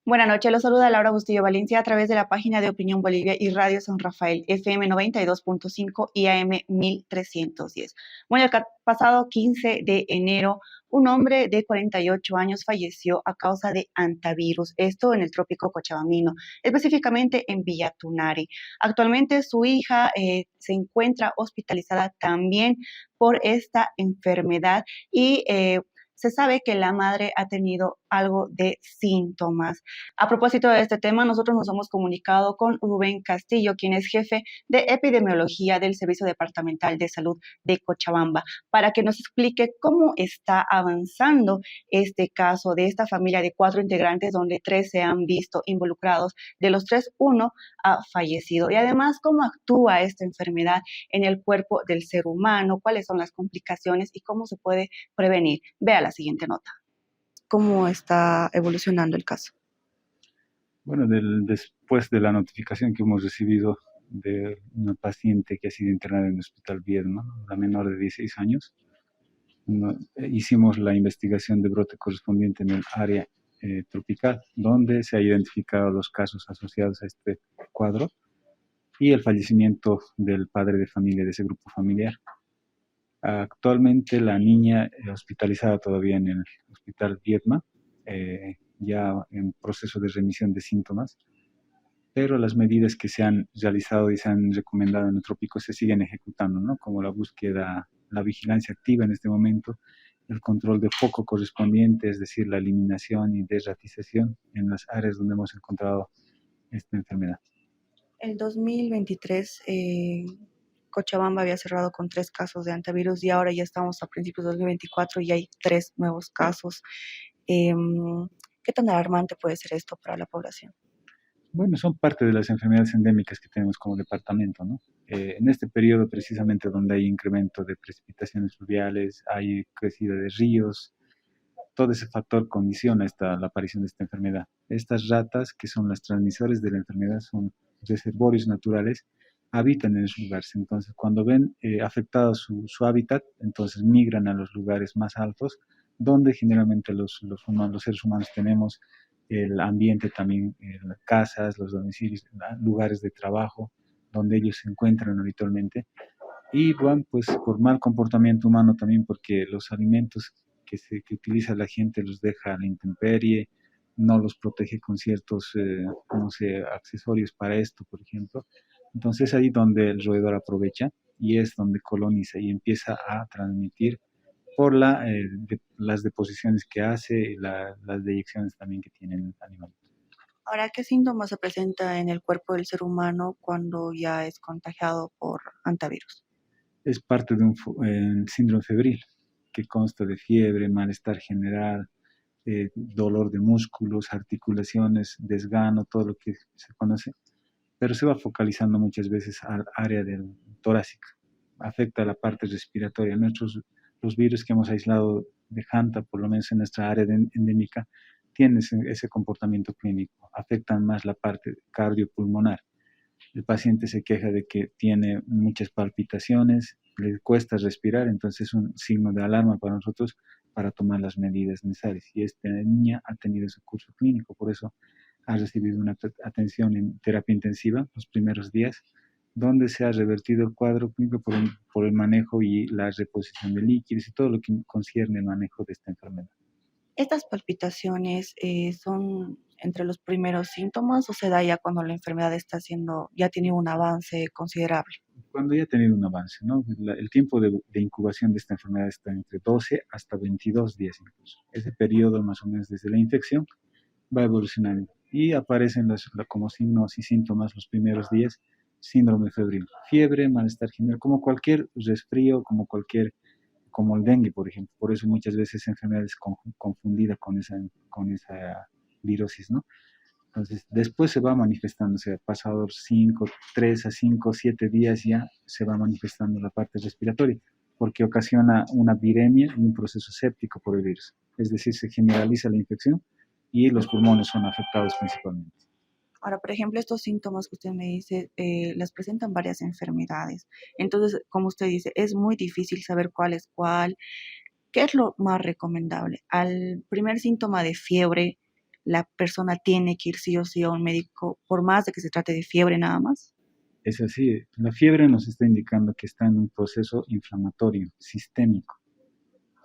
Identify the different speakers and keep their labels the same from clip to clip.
Speaker 1: Buenas noches, los saluda Laura Bustillo Valencia a través de la página de Opinión Bolivia y Radio San Rafael, FM 92.5 y AM 1310. Bueno, el pasado 15 de enero, un hombre de 48 años falleció a causa de antivirus, esto en el trópico cochabamino, específicamente en Villa Tunari. Actualmente su hija se encuentra hospitalizada también por esta enfermedad y se sabe que la madre ha tenido algo de síntomas. A propósito de este tema, nosotros nos hemos comunicado con Rubén Castillo, quien es jefe de epidemiología del Servicio Departamental de Salud de Cochabamba, para que nos explique cómo está avanzando este caso de esta familia de 4 integrantes, donde 3 se han visto involucrados. De los 3, uno ha fallecido. Y además, cómo actúa esta enfermedad en el cuerpo del ser humano, cuáles son las complicaciones y cómo se puede prevenir. Vea la siguiente nota. ¿Cómo está evolucionando el caso?
Speaker 2: Bueno, después de la notificación que hemos recibido de una paciente que ha sido internada en el Hospital Viedma, la menor de 16 años, hicimos la investigación de brote correspondiente en el área tropical, donde se han identificado los casos asociados a este cuadro y el fallecimiento del padre de familia de ese grupo familiar. Actualmente la niña hospitalizada todavía en el Hospital Viedma, ya en proceso de remisión de síntomas, pero las medidas que se han realizado y se han recomendado en el trópico se siguen ejecutando, ¿no? Como la búsqueda, la vigilancia activa en este momento, el control de foco correspondiente, es decir, la eliminación y derratización en las áreas donde hemos encontrado esta enfermedad.
Speaker 1: El 2023, Cochabamba había cerrado con 3 casos de antivirus y ahora ya estamos a principios de 2024 y hay 3 nuevos casos. ¿Qué tan alarmante puede ser esto para la población?
Speaker 2: Bueno, son parte de las enfermedades endémicas que tenemos como departamento, ¿no? En este periodo precisamente donde hay incremento de precipitaciones fluviales, hay crecida de ríos, todo ese factor condiciona la aparición de esta enfermedad. Estas ratas, que son las transmisores de la enfermedad, son reservorios naturales, habitan en esos lugares. Entonces, cuando ven afectado su hábitat, entonces migran a los lugares más altos, donde generalmente los seres humanos tenemos el ambiente también, las casas, los domicilios, lugares de trabajo, donde ellos se encuentran habitualmente. Y bueno, pues por mal comportamiento humano también, porque los alimentos que utiliza la gente los deja a la intemperie, no los protege con ciertos, no sé, accesorios para esto, por ejemplo. Entonces es ahí donde el roedor aprovecha y es donde coloniza y empieza a transmitir por las deposiciones que hace y las deyecciones también que tiene el animal.
Speaker 1: Ahora, ¿qué síntomas se presenta en el cuerpo del ser humano cuando ya es contagiado por antivirus?
Speaker 2: Es parte de un síndrome febril que consta de fiebre, malestar general, dolor de músculos, articulaciones, desgano, todo lo que se conoce, pero se va focalizando muchas veces al área del torácica, afecta a la parte respiratoria. Los virus que hemos aislado de Hanta, por lo menos en nuestra área endémica, tienen ese comportamiento clínico, afectan más la parte cardiopulmonar. El paciente se queja de que tiene muchas palpitaciones, le cuesta respirar, entonces es un signo de alarma para nosotros para tomar las medidas necesarias. Y esta niña ha tenido ese curso clínico, por eso ha recibido una atención en terapia intensiva los primeros días, donde se ha revertido el cuadro clínico por el manejo y la reposición de líquidos y todo lo que concierne el manejo de esta enfermedad.
Speaker 1: ¿Estas palpitaciones son entre los primeros síntomas o se da ya cuando la enfermedad ya tiene un avance considerable?
Speaker 2: Cuando ya ha tenido un avance, ¿no? El tiempo de incubación de esta enfermedad está entre 12 hasta 22 días incluso. Ese periodo más o menos desde la infección va evolucionando y aparecen como signos y síntomas los primeros días, síndrome febril, fiebre, malestar general, como cualquier resfrío, como el dengue, por ejemplo. Por eso muchas veces esa enfermedad es confundida con esa virosis, ¿no? Entonces, después se va manifestando, o sea, pasados 3 a 5, 7 días ya se va manifestando la parte respiratoria, porque ocasiona una viremia y un proceso séptico por el virus. Es decir, se generaliza la infección y los pulmones son afectados principalmente.
Speaker 1: Ahora, por ejemplo, estos síntomas que usted me dice, las presentan varias enfermedades. Entonces, como usted dice, es muy difícil saber cuál es cuál. ¿Qué es lo más recomendable? Al primer síntoma de fiebre, la persona tiene que ir sí o sí a un médico, por más de que se trate de fiebre nada más.
Speaker 2: Es así, la fiebre nos está indicando que está en un proceso inflamatorio sistémico.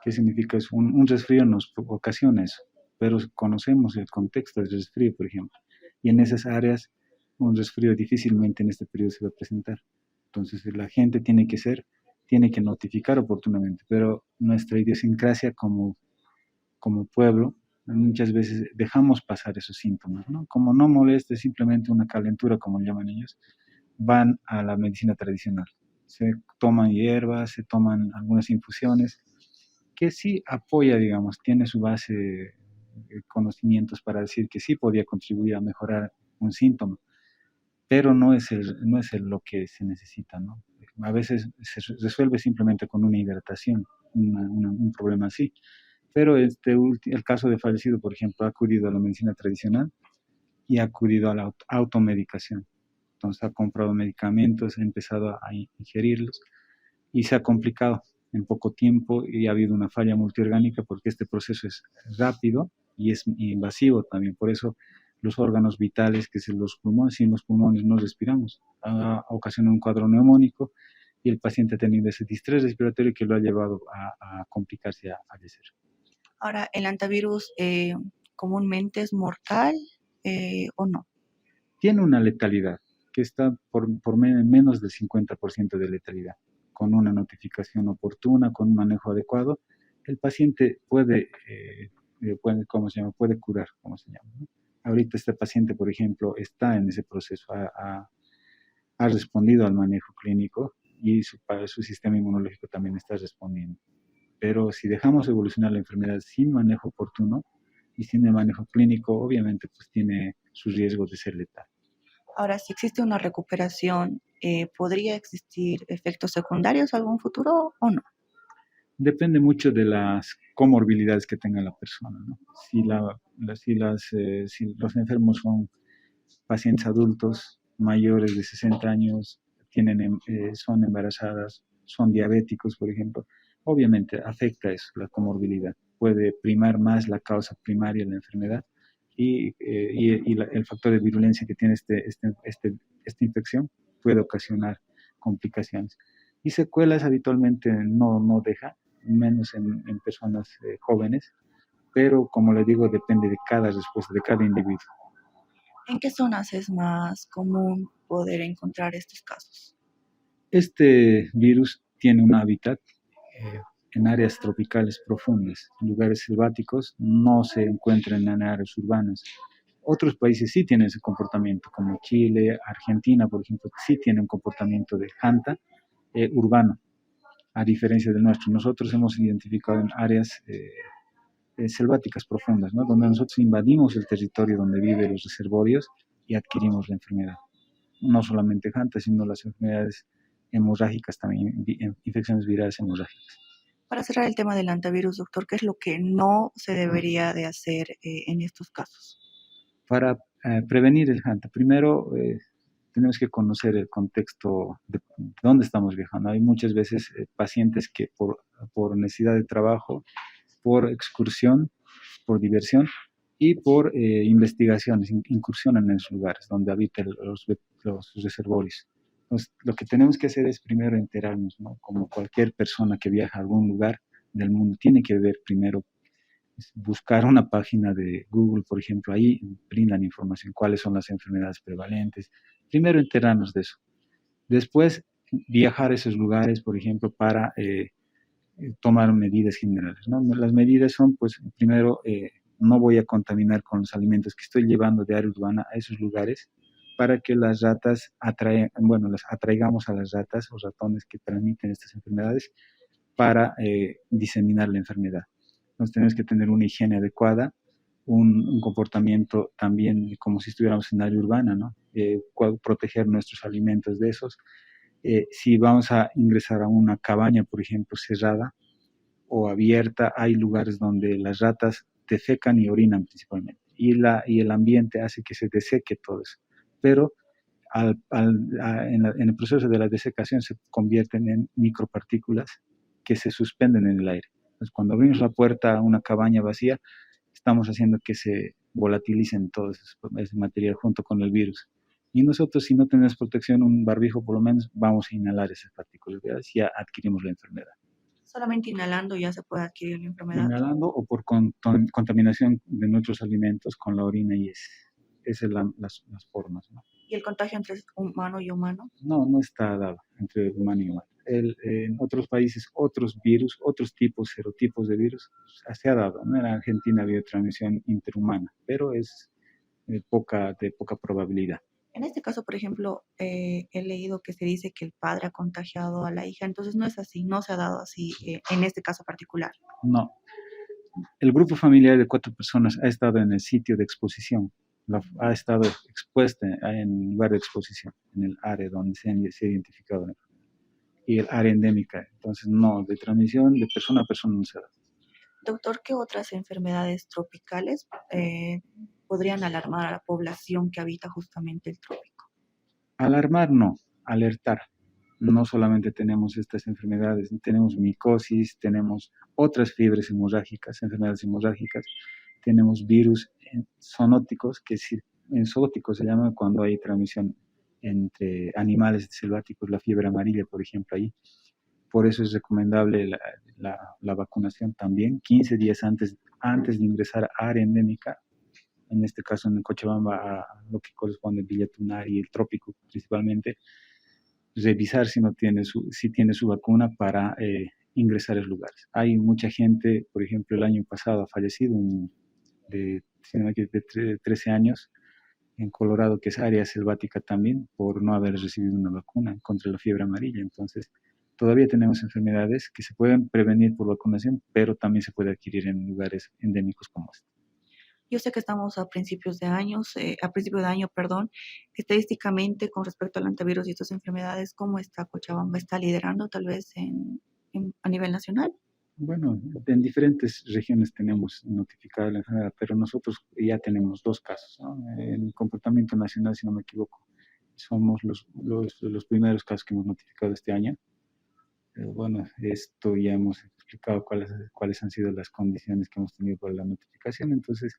Speaker 2: ¿Qué significa eso? Un resfrío nos ocasiona eso, pero conocemos el contexto del resfrío, por ejemplo, y en esas áreas un resfrío difícilmente en este periodo se va a presentar. Entonces la gente tiene que notificar oportunamente, pero nuestra idiosincrasia como pueblo, muchas veces dejamos pasar esos síntomas, ¿no? Como no molesta, simplemente una calentura, como llaman ellos, van a la medicina tradicional. Se toman hierbas, se toman algunas infusiones, que sí apoya, digamos, tiene su base de conocimientos para decir que sí podía contribuir a mejorar un síntoma, pero no es lo que se necesita, ¿no? A veces se resuelve simplemente con una hidratación, un problema así. Pero el caso de fallecido, por ejemplo, ha acudido a la medicina tradicional y ha acudido a la automedicación. Entonces ha comprado medicamentos, ha empezado a ingerirlos y se ha complicado en poco tiempo y ha habido una falla multiorgánica porque este proceso es rápido y es invasivo también. Por eso los órganos vitales, que son los pulmones, sin los pulmones no respiramos, ha ocasionado un cuadro neumónico y el paciente ha tenido ese distrés respiratorio que lo ha llevado a complicarse y a fallecer.
Speaker 1: Ahora, ¿el antivirus comúnmente es mortal o no?
Speaker 2: Tiene una letalidad que está por menos del 50% de letalidad. Con una notificación oportuna, con un manejo adecuado, el paciente ¿cómo se llama? Puede curar, ¿cómo se llama? ¿No? Ahorita este paciente, por ejemplo, está en ese proceso, ha respondido al manejo clínico y su sistema inmunológico también está respondiendo. Pero si dejamos evolucionar la enfermedad sin manejo oportuno y sin el manejo clínico, obviamente pues tiene sus riesgos de ser letal.
Speaker 1: Ahora, si existe una recuperación, ¿podría existir efectos secundarios en algún futuro o no?
Speaker 2: Depende mucho de las comorbilidades que tenga la persona, ¿no? Si los enfermos son pacientes adultos mayores de 60 años, son embarazadas, son diabéticos, por ejemplo, obviamente afecta eso, la comorbilidad. Puede primar más la causa primaria de la enfermedad y el factor de virulencia que tiene esta infección puede ocasionar complicaciones. Y secuelas habitualmente no deja, menos en personas jóvenes, pero como le digo, depende de cada respuesta, de cada individuo.
Speaker 1: ¿En qué zonas es más común poder encontrar estos casos?
Speaker 2: Este virus tiene un hábitat eh, en áreas tropicales profundas, en lugares selváticos, no se encuentran en áreas urbanas. Otros países sí tienen ese comportamiento, como Chile, Argentina, por ejemplo, sí tienen un comportamiento de Hanta urbano, a diferencia del nuestro. Nosotros hemos identificado en áreas selváticas profundas, ¿no? Donde nosotros invadimos el territorio donde viven los reservorios y adquirimos la enfermedad. No solamente Hanta, sino las enfermedades hemorrágicas también, infecciones virales hemorrágicas.
Speaker 1: Para cerrar el tema del antivirus, doctor, ¿qué es lo que no se debería de hacer en estos casos?
Speaker 2: Para prevenir el Hanta, primero tenemos que conocer el contexto de dónde estamos viajando. Hay muchas veces pacientes que por necesidad de trabajo, por excursión, por diversión y por investigaciones, incursionan en esos lugares donde habitan los reservorios. Entonces, lo que tenemos que hacer es primero enterarnos, ¿no? Como cualquier persona que viaja a algún lugar del mundo, tiene que ver primero, buscar una página de Google, por ejemplo, ahí brindan información, cuáles son las enfermedades prevalentes. Primero enterarnos de eso. Después, viajar a esos lugares, por ejemplo, para tomar medidas generales, ¿no? Las medidas son, pues, primero, no voy a contaminar con los alimentos que estoy llevando de área urbana a esos lugares para que las ratas las atraigamos a las ratas o ratones que transmiten estas enfermedades para diseminar la enfermedad. Entonces tenemos que tener una higiene adecuada, un comportamiento también como si estuviéramos en área urbana, ¿no? Proteger nuestros alimentos de esos. Si vamos a ingresar a una cabaña, por ejemplo, cerrada o abierta, hay lugares donde las ratas defecan y orinan principalmente. Y el ambiente hace que se deseque todo eso. Pero en el proceso de la desecación se convierten en micropartículas que se suspenden en el aire. Entonces, cuando abrimos la puerta a una cabaña vacía, estamos haciendo que se volatilicen todo ese material junto con el virus. Y nosotros, si no tenemos protección, un barbijo por lo menos, vamos a inhalar esas partículas virales y ya adquirimos la enfermedad.
Speaker 1: Solamente inhalando ya se puede adquirir la enfermedad.
Speaker 2: Inhalando o por contaminación de nuestros alimentos con la orina y esas son las formas, ¿no?
Speaker 1: ¿Y el contagio entre humano y humano?
Speaker 2: No, no está dado entre humano y humano. En otros países, otros virus, otros tipos, serotipos de virus, se ha dado, ¿no? En Argentina había transmisión interhumana, pero es de poca probabilidad.
Speaker 1: En este caso, por ejemplo, he leído que se dice que el padre ha contagiado a la hija, entonces no es así, no se ha dado así en este caso particular.
Speaker 2: No, el grupo familiar de 4 personas ha estado en el sitio de exposición, ha estado expuesta en lugar de exposición, en el área donde se ha identificado y el área endémica. Entonces, no, de transmisión de persona a persona no se da.
Speaker 1: Doctor, ¿qué otras enfermedades tropicales podrían alarmar a la población que habita justamente el trópico?
Speaker 2: Alarmar no, alertar. No solamente tenemos estas enfermedades, tenemos micosis, tenemos otras fiebres hemorrágicas, enfermedades hemorrágicas, tenemos virus zoonóticos, en zoóticos se llama cuando hay transmisión entre animales selváticos, la fiebre amarilla, por ejemplo, ahí. Por eso es recomendable la vacunación también, 15 días antes de ingresar a área endémica, en este caso en Cochabamba, a lo que corresponde a Villa Tunar y el trópico principalmente, revisar si tiene su vacuna para ingresar a los lugares. Hay mucha gente, por ejemplo, el año pasado ha fallecido si no me equivoco, de 13 años en Colorado, que es área selvática también, por no haber recibido una vacuna contra la fiebre amarilla. Entonces, todavía tenemos enfermedades que se pueden prevenir por vacunación, pero también se puede adquirir en lugares endémicos como este.
Speaker 1: Yo sé que estamos a principio de año, perdón, estadísticamente con respecto al antivirus y estas enfermedades, ¿cómo está Cochabamba? ¿Está liderando tal vez a nivel nacional?
Speaker 2: Bueno, en diferentes regiones tenemos notificada la enfermedad, pero nosotros ya tenemos 2 casos, ¿no? En comportamiento nacional, si no me equivoco, somos los primeros casos que hemos notificado este año. Bueno, esto ya hemos explicado cuáles han sido las condiciones que hemos tenido para la notificación. Entonces,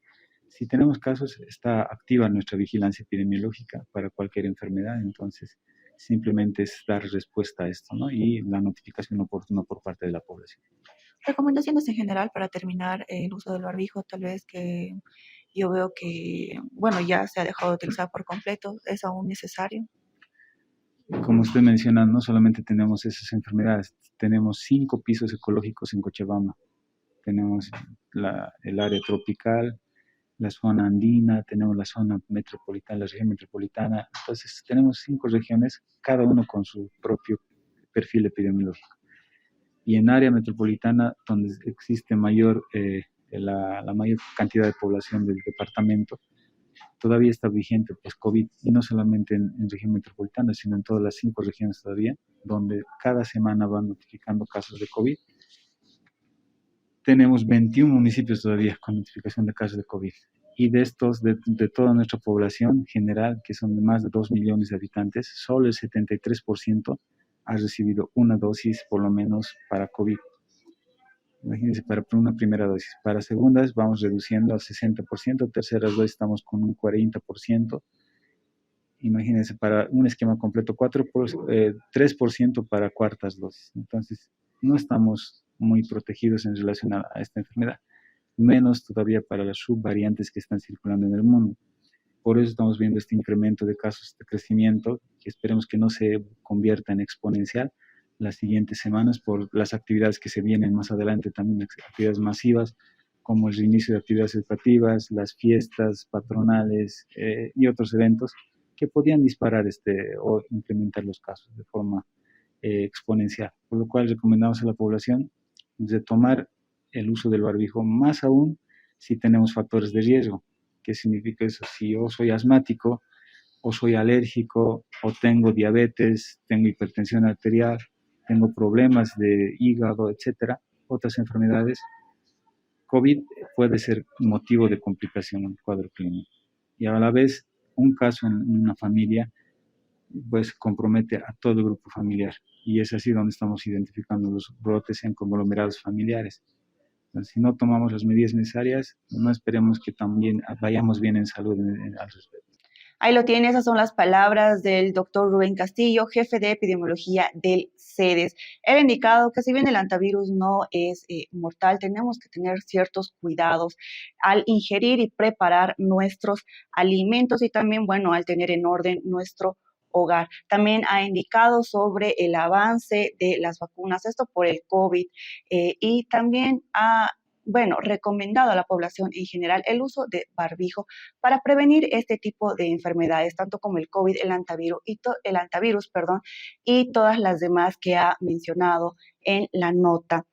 Speaker 2: si tenemos casos, está activa nuestra vigilancia epidemiológica para cualquier enfermedad. Entonces, simplemente es dar respuesta a esto, ¿no? Y la notificación oportuna por parte de la población.
Speaker 1: Recomendaciones en general para terminar el uso del barbijo, tal vez que yo veo que, bueno, ya se ha dejado de utilizar por completo, es aún necesario.
Speaker 2: Como usted menciona, no solamente tenemos esas enfermedades, tenemos 5 pisos ecológicos en Cochabamba. Tenemos el área tropical, la zona andina, tenemos la zona metropolitana, la región metropolitana. Entonces, tenemos 5 regiones, cada uno con su propio perfil epidemiológico. Y en área metropolitana, donde existe la mayor cantidad de población del departamento, todavía está vigente pues COVID, y no solamente en región metropolitana, sino en todas las 5 regiones todavía, donde cada semana van notificando casos de COVID. Tenemos 21 municipios todavía con notificación de casos de COVID. Y de estos, de toda nuestra población general, que son de más de 2 millones de habitantes, solo el 73% ha recibido una dosis por lo menos para COVID. Imagínense, para una primera dosis. Para segundas vamos reduciendo al 60%, terceras dosis estamos con un 40%. Imagínense, para un esquema completo, 3% para cuartas dosis. Entonces, no estamos muy protegidos en relación a esta enfermedad, menos todavía para las subvariantes que están circulando en el mundo. Por eso estamos viendo este incremento de casos de crecimiento, que esperemos que no se convierta en exponencial las siguientes semanas por las actividades que se vienen más adelante, también actividades masivas, como el reinicio de actividades educativas, las fiestas patronales y otros eventos que podían disparar o incrementar los casos de forma exponencial. Por lo cual recomendamos a la población retomar el uso del barbijo, más aún si tenemos factores de riesgo. ¿Qué significa eso? Si yo soy asmático o soy alérgico o tengo diabetes, tengo hipertensión arterial, tengo problemas de hígado, etcétera, otras enfermedades, COVID puede ser motivo de complicación en el cuadro clínico. Y a la vez, un caso en una familia pues compromete a todo el grupo familiar. Y es así donde estamos identificando los brotes en conglomerados familiares, Entonces, si no tomamos las medidas necesarias, no esperemos que también vayamos bien en salud al respecto.
Speaker 1: Ahí lo tiene, esas son las palabras del doctor Rubén Castillo, jefe de epidemiología del CEDES. Él ha indicado que si bien el hantavirus no es mortal, tenemos que tener ciertos cuidados al ingerir y preparar nuestros alimentos y también, bueno, al tener en orden nuestro hogar. También ha indicado sobre el avance de las vacunas, esto por el COVID, y también ha recomendado a la población en general el uso de barbijo para prevenir este tipo de enfermedades, tanto como el COVID, el antivirus, y todas las demás que ha mencionado en la nota,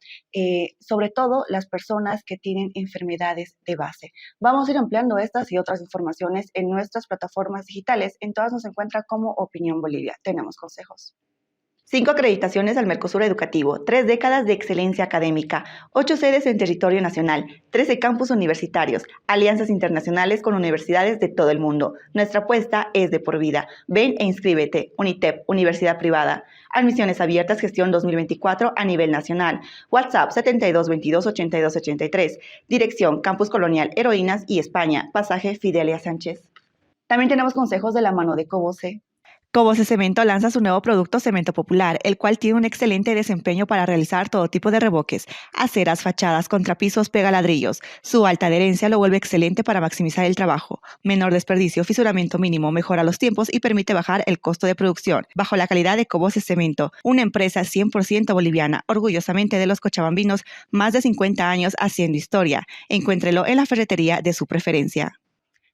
Speaker 1: sobre todo las personas que tienen enfermedades de base. Vamos a ir ampliando estas y otras informaciones en nuestras plataformas digitales. En todas nos encuentra como Opinión Bolivia. Tenemos consejos. 5 acreditaciones al Mercosur Educativo, 3 décadas de excelencia académica, 8 sedes en territorio nacional, 13 campus universitarios, alianzas internacionales con universidades de todo el mundo. Nuestra apuesta es de por vida. Ven e inscríbete. UNITEP, Universidad Privada. Admisiones abiertas, gestión 2024 a nivel nacional. WhatsApp 7222-8283. Dirección Campus Colonial Heroínas y España. Pasaje Fidelia Sánchez. También tenemos consejos de la mano de Cobose. Cobose Cemento lanza su nuevo producto Cemento Popular, el cual tiene un excelente desempeño para realizar todo tipo de revoques, aceras, fachadas, contrapisos, pegaladrillos. Su alta adherencia lo vuelve excelente para maximizar el trabajo. Menor desperdicio, fisuramiento mínimo, mejora los tiempos y permite bajar el costo de producción. Bajo la calidad de Cobose Cemento, una empresa 100% boliviana, orgullosamente de los cochabambinos, más de 50 años haciendo historia. Encuéntrelo en la ferretería de su preferencia.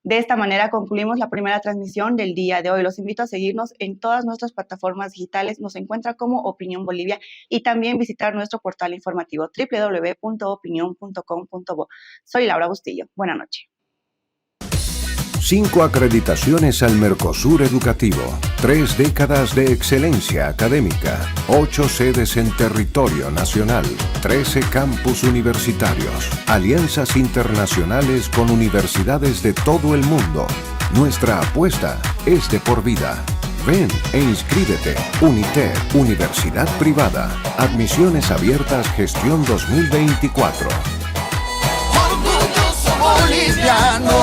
Speaker 1: De esta manera concluimos la primera transmisión del día de hoy. Los invito a seguirnos en todas nuestras plataformas digitales. Nos encuentra como Opinión Bolivia y también visitar nuestro portal informativo www.opinion.com.bo. Soy Laura Bustillo. Buenas noches.
Speaker 3: 5 acreditaciones al Mercosur Educativo, 3 décadas de excelencia académica, 8 sedes en territorio nacional, 13 campus universitarios, alianzas internacionales con universidades de todo el mundo. Nuestra apuesta es de por vida. Ven e inscríbete. UNITEP, Universidad Privada. Admisiones abiertas, gestión 2024.
Speaker 4: Orgulloso boliviano.